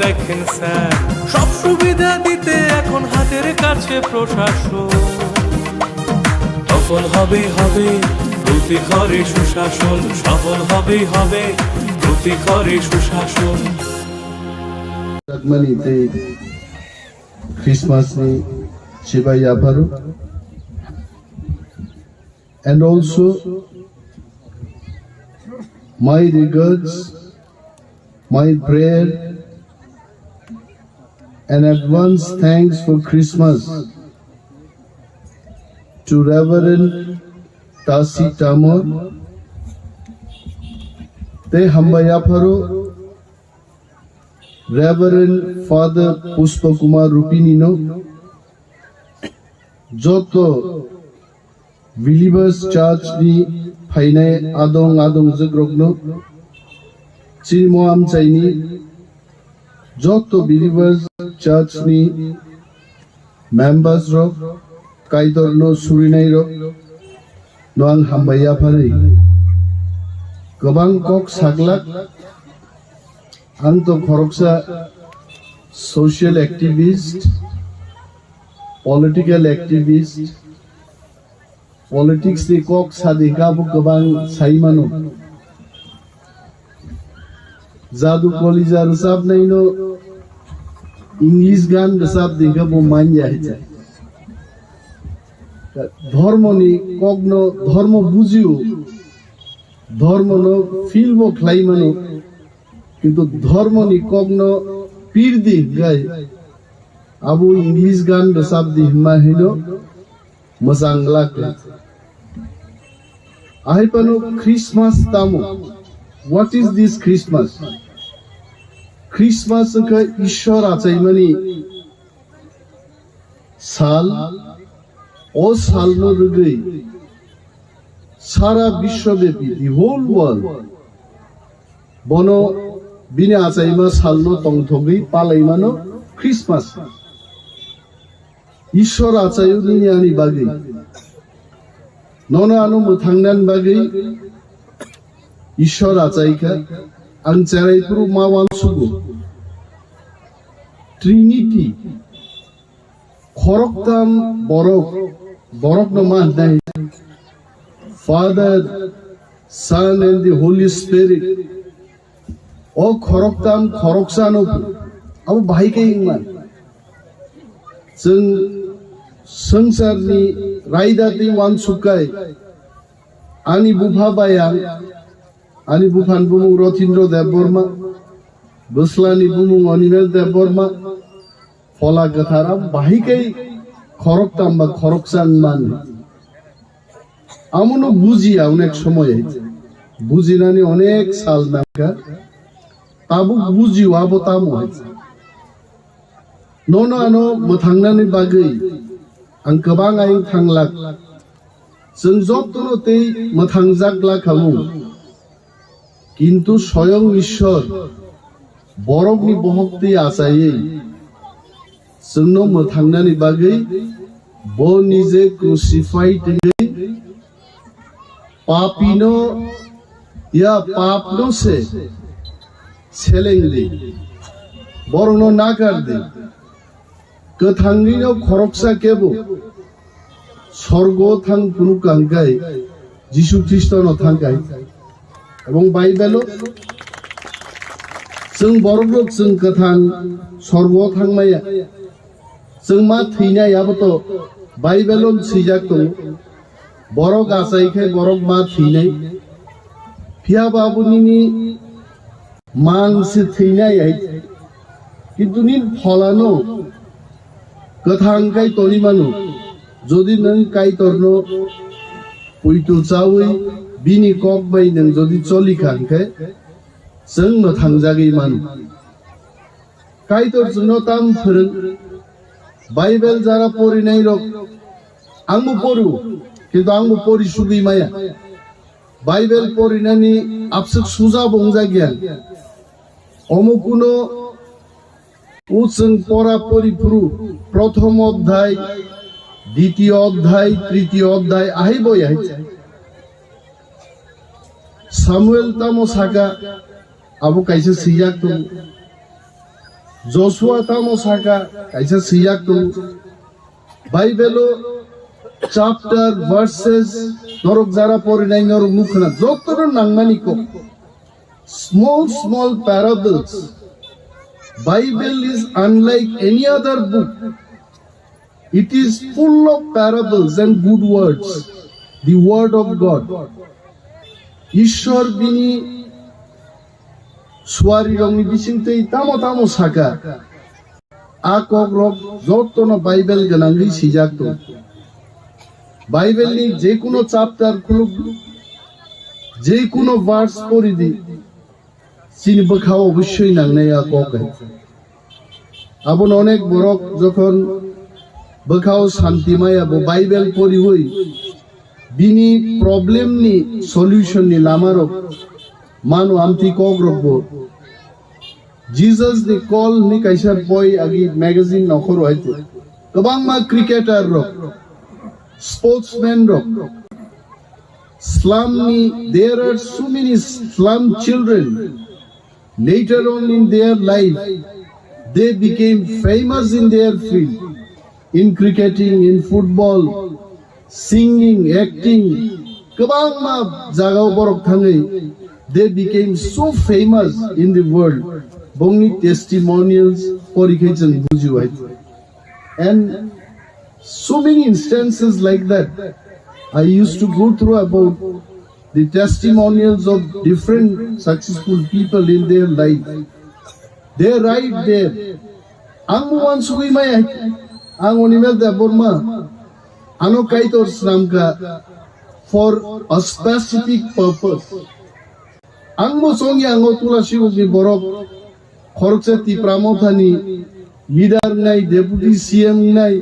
রাখেন স্যার, সব সুবিধা দিতে এখন হাতের কাছে প্রশাসন। সফল হবে প্রতি ঘরে সুশাসন, সফল হবে প্রতি ঘরে সুশাসন। Christmasni Shivaya Bharu, and also my regards, my prayer and advance thanks for Christmas to Reverend Tasi Tamor, Te Hambaya Bharu, Reverend Father Pushpa Kumar Rupinino, Joto Believers Church ni Phainai Adong Zagrogno, Chimo Amchaini, Joto Believers Church ni Members Rock, Kaitorno Surinai Rock, Noang Hambaya Phari, Gobang Kok Saglak, Anto Khoroksa social activist, political activist, politics ni kok sadika bu gobang saimano. Jadu kolija resab naino English gan resab dinga bu manja hicha. Dharma ni kogno dharma bujiu, dharma no feel bo klaimano. কিন্তু ধর্ম নি কগ্ন পীর দি গাই আবু English গান রসাব দি হিমা হিলো মজাংলা কে আইপানো ক্রিসমাস তামো হোয়াট ইজ দিস ক্রিসমাস কে ঈশ্বর আচাইমানি সাল ও সাল নো রগই সারা বিশ্বব্যাপী দি হোল ওয়ার্ল্ড বনো Bini asaima salno tongthogi palaimano Christmas. Ishwar achayu ni ani bagi. Nono anu muthangnan bagi. Ishwar achaika ang charai puru mawan sugu. Trinity. Khoroktam borok no man dai. Father, Son and the Holy Spirit. O khoroktam khoroksano abu bhai ke ingman Chung sangsarni raidati wan sukai ani bupha bayang ani buphan bumung Rothindro Deborma Buslani bumung Animesh Deborma Fola gathara bhai ke khoroktam ba khoroksan man amono bujiya onek shomoy hoyছে বুঝিনানি অনেক সাল নাকা তাবু বুঝিও আবো তামো হয়েছে ননো আনো মথাংনানি বাগৈ আं गोबां आयं थांलाक जों जतनोतेই মথাংজাকলা খামু কিন্তু স্বয়ং ঈশ্বর বরগনি বহকতি আচাयै जोंनो মথাংনানি বাগৈ বো নিজে ক্রুসিফাইড पापिनो या पापनो से छेलेंगे बरनो नागार दे कथांगिनो खरकसा केबो स्वर्ग थां पुनु कांगाय जिसु ख्रिस्टनो थांगाय এবং বাইবেলো जों बरगोक जों कथां स्वर्ग थांमाया जों मा थैनायाबोथ বাইবেलन सिजाक दं Borok asaike borok ma thinai Pia babunini mang se thinai ai Kintu nin pholano Kathang kai torimanu Jodi nang Kaitorno Puitu chawi bini kokbai nang jodi choli khankai जों Mwthangjaknai manu Kaitor jno tam phorong Bible jara porinai rok Angmu poru কিন্তু आंबो परि सुगै माया Bible परिनानि आपसुक सुजा बंजा गियान अमुकुनो उचों परा परिपुरु प्रथम अध्याय द्वितीय अध्याय तृतीय अध्याय आहि बय आहि सामुएल तामो साखा आबो काइसे सिजाक दं Joshua tamo Sakha kaisa siyak tu Bible chapter verses norok jara porinai norok nukhna jotor nangmani ko small parables. Bible is unlike any other book. It is full of parables and good words. The word of God. Ishwar bini swari rongi bisingtei tamo Sakha. A KOKBOROK jotono Bible ganangi sijak to. Bible ni je kuno chapter khuluk je kuno verse pori di চিনি বখাও অবশ্যই নাংনাই cock আবন অনেক বরক যখন বখাও শান্তিমাই আবো Bible পড়ি হই বিনি problem নি solution নি লামারক মানো আমতি কক রব জিসাস নি কল নি কাইসার বই আগি ম্যাগাজিন নখর হইতো গোবাং মা cricketer rock sportsman rock slum ni there are so many slum children. Later on in their life, they became famous in their field, in cricketing, in football, singing, acting. They became so famous in the world. Bongi testimonials, and so many instances like that. I used to go through about the testimonials of different successful people in their life. They're right there. Ang wan sugui may ang onimel da Burma ano Kaitor Sramka for a specific purpose. Ang mo songi ang otula sigo ni borok khorche ti pramothani leader nai deputy CM nai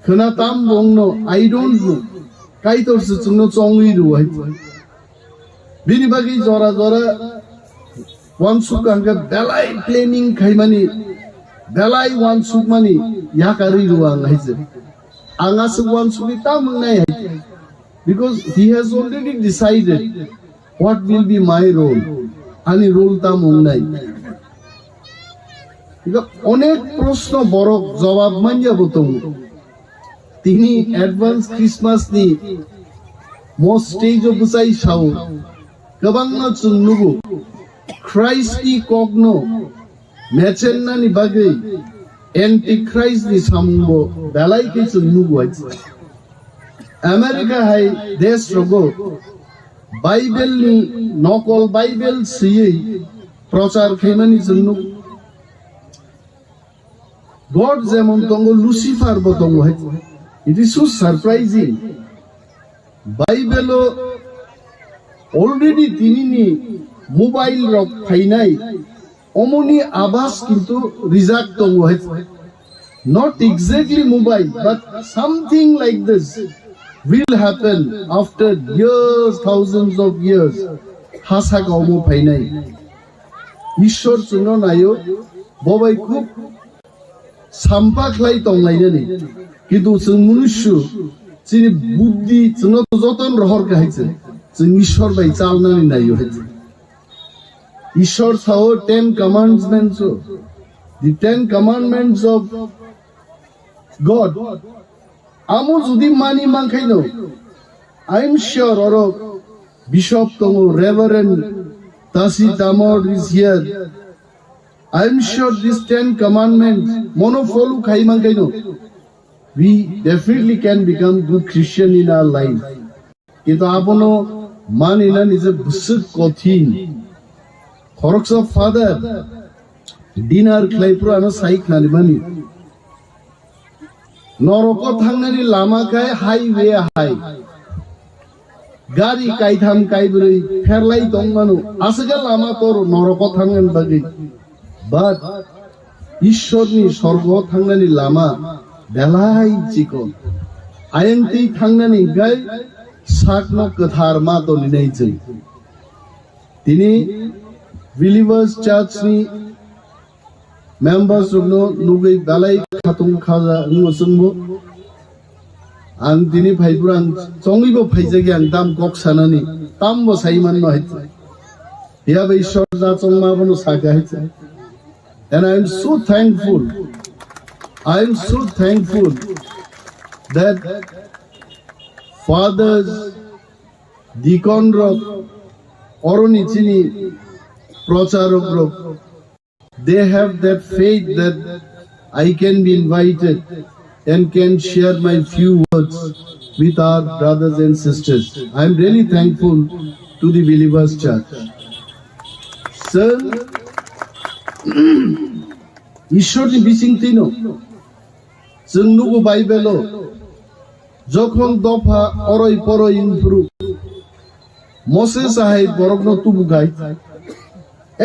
khana tam bongno I don't know. Kaitor Sutsuno Tongui do Bini bagi zora one sukanga belai planning kaimani belai one sukmani yakari ruang haise angas one sukita mangai because he has already decided what will be my role ani role ta mungai onek proshno borok jawab manjabo tomu tini advance Christmas ni most stage of busai shao kabangna chungnugo Christ ni kogno mechenna ni bagai antichrist ni sambo belai ke chungnugo America hai desh rogo Bible ni nokol Bible siye prochar khaimani chungnu God jemon tongo Lucifer botongo hai. It is so surprising. Bible already tinini mobile rock phainai omoni abas kintu reject tongo hai. Not exactly mobile, but something like this will happen after years, thousands of years. Hasa kaumo phainai. Ishwar chuno nayo bobai khub sampakhlai tonglai ni. Kitu chung munushu chini buddhi chuno joton rohor kahaise chung ishwar bai chalna ni nayo hai ishwar sao 10 commandments the 10 commandments of God amo jodi mani mangkhaino I am sure oro bishop tongo reverend Tasi Tamor is here I am sure these 10 commandments mono follow khai mangkhaino we definitely can become good Christian in our life. Kito apono manilan is a busuk kothin. Horocks of father dinner klaipura no saik nani mani. Noroko thangnani lama kai highway high. Gari kai tham kai buri ferlai tongmanu asaga lama tor noroko thangnan bagi. But Ishwar ni sorgo thangnani lama belai chiko ayangti thangnani gai sakno kathar ma to ni nei chai tini believers church ni members no nugai belai khatung khaja ngosungbo ang tini phaipurang chongibo phaijagi ang dam kok sanani tambo saiman no hai ya bai shorja chongma bono saga hai And I am so thankful. I am so thankful that fathers, Deacon Rock, Oronichini, Procharok Rock, they have that faith that I can be invited and can share my few words with our brothers and sisters. I am really thankful to the Believers Church. Sir, ঈশ্বরনি বিচিংতিনো जों नुगु बाइबेलो जखन दफा अरय परय इनफ्रु Moses ahai borogno tubugai,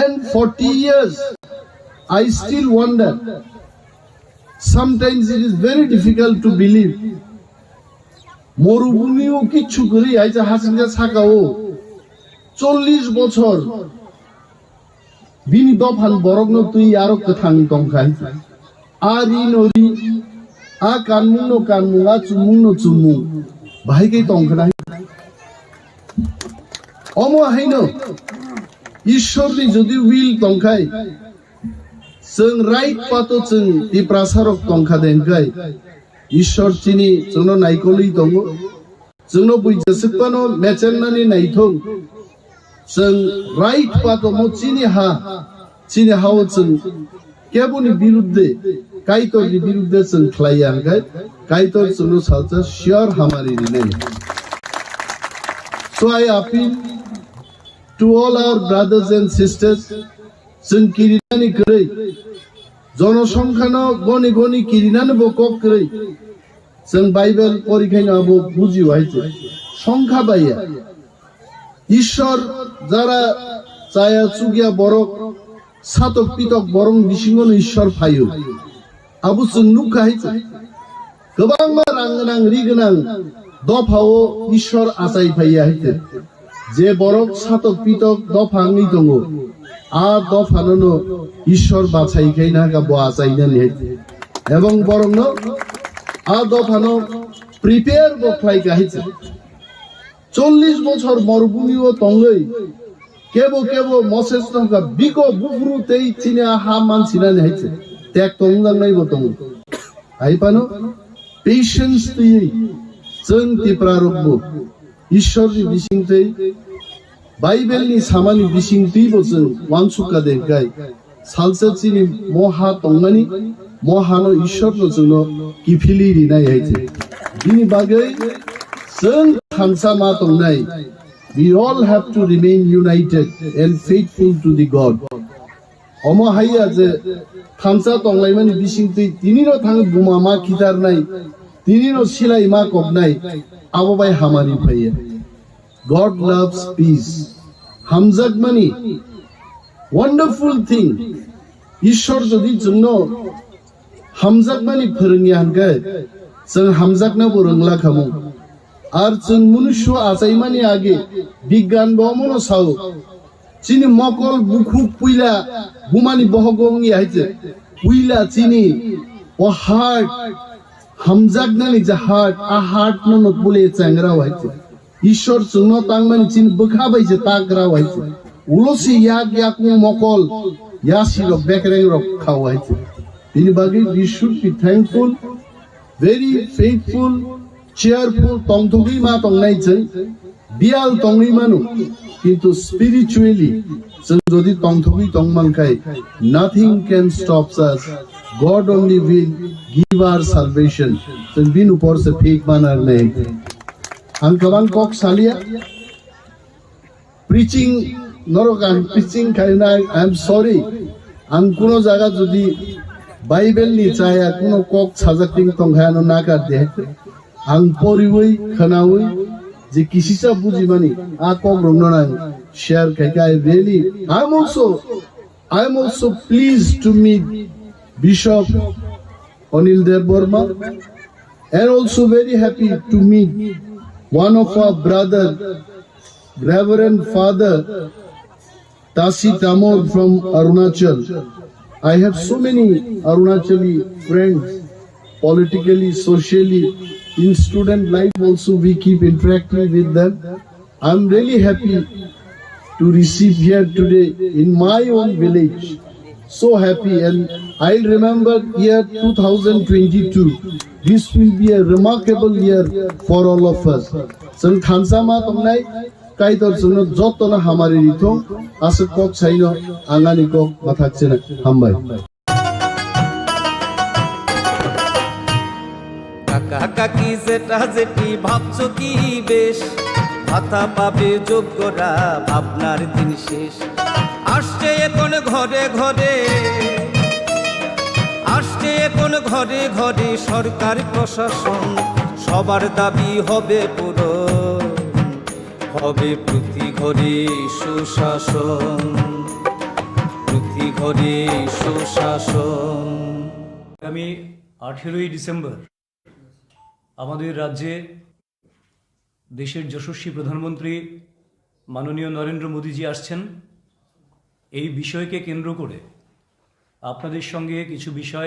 and 40 years I still wonder. Sometimes it is very difficult to believe. মরুভূমিও কিচ্ছু করি আইজা হাসিনা সাকাও 40 বছর বিনি দফান বরগনো তুই আরো কথাং তংখাই আরি নরি আ কানমুনো কানমুঙা চুমুনো চুমু ভাইকে তংখাই অমো হাইনো ঈশ্বরনি যদি উইল তংখাই जों राइट पातो जों ति प्रासारक तंखा देंखाय ईश्वर चिनि जोंनो नायकलि दङ जोंनो बुइजासपानो मेचेननानि नायथं जों राइट पातो मो चिनि हाव जों केबुनि बिरुद्धे काइतरनि बिरुद्धे जों ख्लायांखाय काइतर जोंनो सालचा शियर हामारि नै So I appeal to all our brothers and sisters जों किरिनानि करै जनसंख्यानो गनि गनि किरिनानो बकक करै जों बाइबेल परीक्षानो आबो बुजिवाइছে সংখ্যা বাইয়া ঈশ্বর যারা চায়া চুগিয়া বরক সাতক পিতক বরং বিসিঙ্গন ঈশ্বর ফায়ু আবু जों नुखाइছে गोबां रांगोनां रिगोनां दफाओ ঈশ্বর आचाय फाया हाइছে जे बरक सातक पितक दफाङै दङ आ दफानो ঈশ্বর বাছাইখাই না গাবো আচাইনা নেই এবং বরং আ দফানো প্রিপেয়ার বখলাই গাইছে 40 বছর মরুভূমিও তঙ্গই কেবো কেবো মসেস নকা বিকো বুবরুতেই চিনে হা মানছিনা নেইছে ত্যাগ তংজাংনাই বতং আইপানো পেশেন্স তুই जों तिप्रारबो ঈশ্বরनि बिसिंथै बाइबेलनि सामानि बिसिंथैबो जों वानसुका देखाय सालसेचिनि महा तंनानि महानो ঈশ্বरनो जोंनो किफिलि रिनाय हायছে बिनि बागै जों थांसा मा तंनाय we all have to remain united and faithful to the God अमा हाया जे थांसा तंलायमानि बिसिंथै तिनिनो थां बुमामा खिथारनाय तिनिनो सिलाय मा कबनाय आबोबाय हामारि फायो God loves peace. Hamjaknai, wonderful thing. Ishwar jodi जोंनो Hamjaknai फोरोंनि हानगाय जों Hamjakna बोरोंला खामु आर जों मनुष्य आजायमानि आगे बिज्ञान बमनो साव चिनि मकल बुखु पुइला बुमानि बहगंनि हाइजे पुइला चिनि ओ हार्ट Hamjaknai जे हार्ट आ हार्ट नो पुले चंगरा हाइजे ঈশ্বর जोंनो तांगमानि चिन बोखाबायजे ताग्रा हाइजे उलसि याक याक मकल यासिरो बेकरें रक खावाइजे बिनि बागै we should be thankful very faithful cheerful तंथगै मा तंनायजों बियाल तंगै मानु किन्तु spiritually जों जदि तंथगै तंमानखाय nothing can stop us God only will give our salvation जों बिन ऊपर से फेक मानार नै आं गोबां कक सालिया preaching नरकां preaching खायनाय I am sorry आं कुनो जागा जुदि बाइबेलनि चाया कुनो कक साजाक्तिं तंखायानो नागार दे आं परिवै खोनावै जे किसिसा बुजिमानि आ कक रंनो नां share खायका I am also pleased to meet Bishop Anil Dev Burma and also very happy to meet one of our brother, Reverend Father Tasi Tamor from Arunachal. I have so many Arunachali friends, politically, socially, in student life also we keep interacting with them. I'm really happy to receive here today in my own village so happy, and I'll remember year 2022. This will be a remarkable year for all of us. Chung Thansa ma tongnai Kaitorno jotona hamari rithong ase kok chaino angani kok mathakchena hambai. কাকা কাকি যেটা যেটি ভাবছো কি বেশ, ভাতা পাবে যোগ্যরা ভাবনার দিন শেষ। আসছে এখন ঘরে ঘরে, আসছে এখন ঘরে ঘরে সরকার প্রশাসন, সবার দাবি হবে পূরণ, হবে প্রতি ঘরে সুশাসন, প্রতি ঘরে সুশাসন। আগামী 18ই ডিসেম্বর আমাদের রাজ্যে দেশের যশস্বী প্রধানমন্ত্রী মাননীয় নরেন্দ্র মোদীজি আসছেন। এই বিষয়কে কেন্দ্র করে আপনাদের সঙ্গে কিছু বিষয়